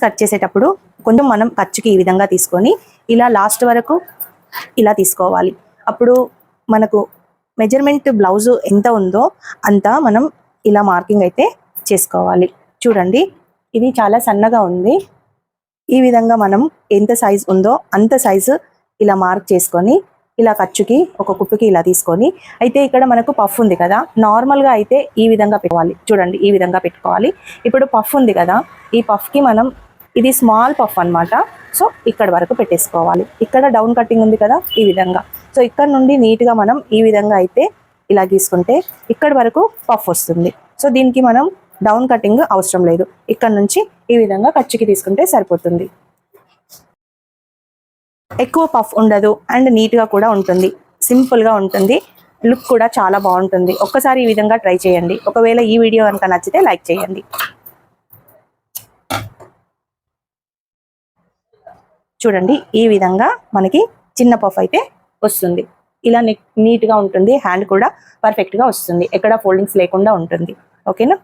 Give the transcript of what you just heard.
Cut చేసేటప్పుడు కొంచెం మనం ఖర్చుకి ఈ విధంగా తీసుకొని ఇలా లాస్ట్ వరకు ఇలా తీసుకోవాలి. అప్పుడు మనకు మెజర్మెంట్ బ్లౌజు ఎంత ఉందో అంత మనం ఇలా మార్కింగ్ అయితే చేసుకోవాలి. చూడండి, ఇది చాలా సన్నగా ఉంది. ఈ విధంగా మనం ఎంత సైజ్ ఉందో అంత సైజు ఇలా మార్క్ చేసుకొని ఇలా ఖర్చుకి ఒక కుప్పుకి ఇలా తీసుకొని, అయితే ఇక్కడ మనకు పఫ్ ఉంది కదా, నార్మల్గా అయితే ఈ విధంగా పెట్టుకోవాలి. చూడండి, ఈ విధంగా పెట్టుకోవాలి. ఇప్పుడు పఫ్ ఉంది కదా, ఈ పఫ్కి మనం ఇది స్మాల్ పఫ్ అనమాట. సో ఇక్కడ వరకు పెట్టేసుకోవాలి. ఇక్కడ డౌన్ కటింగ్ ఉంది కదా, ఈ విధంగా. సో ఇక్కడ నుండి నీట్గా మనం ఈ విధంగా అయితే ఇలా గీసుకుంటే ఇక్కడ వరకు పఫ్ వస్తుంది. సో దీనికి మనం డౌన్ కటింగ్ అవసరం లేదు. ఇక్కడ నుంచి ఈ విధంగా ఖర్చుకి తీసుకుంటే సరిపోతుంది. ఎక్కువ పఫ్ ఉండదు అండ్ నీట్గా కూడా ఉంటుంది. సింపుల్గా ఉంటుంది. లుక్ కూడా చాలా బాగుంటుంది. ఒక్కసారి ఈ విధంగా ట్రై చేయండి. ఒకవేళ ఈ వీడియో కనుక నచ్చితే లైక్ చేయండి. చూడండి, ఈ విధంగా మనకి చిన్న పఫ్ అయితే వస్తుంది. ఇలా నీట్గా ఉంటుంది. హ్యాండ్ కూడా పర్ఫెక్ట్గా వస్తుంది. ఎక్కడ ఫోల్డింగ్స్ లేకుండా ఉంటుంది. ఓకేనా?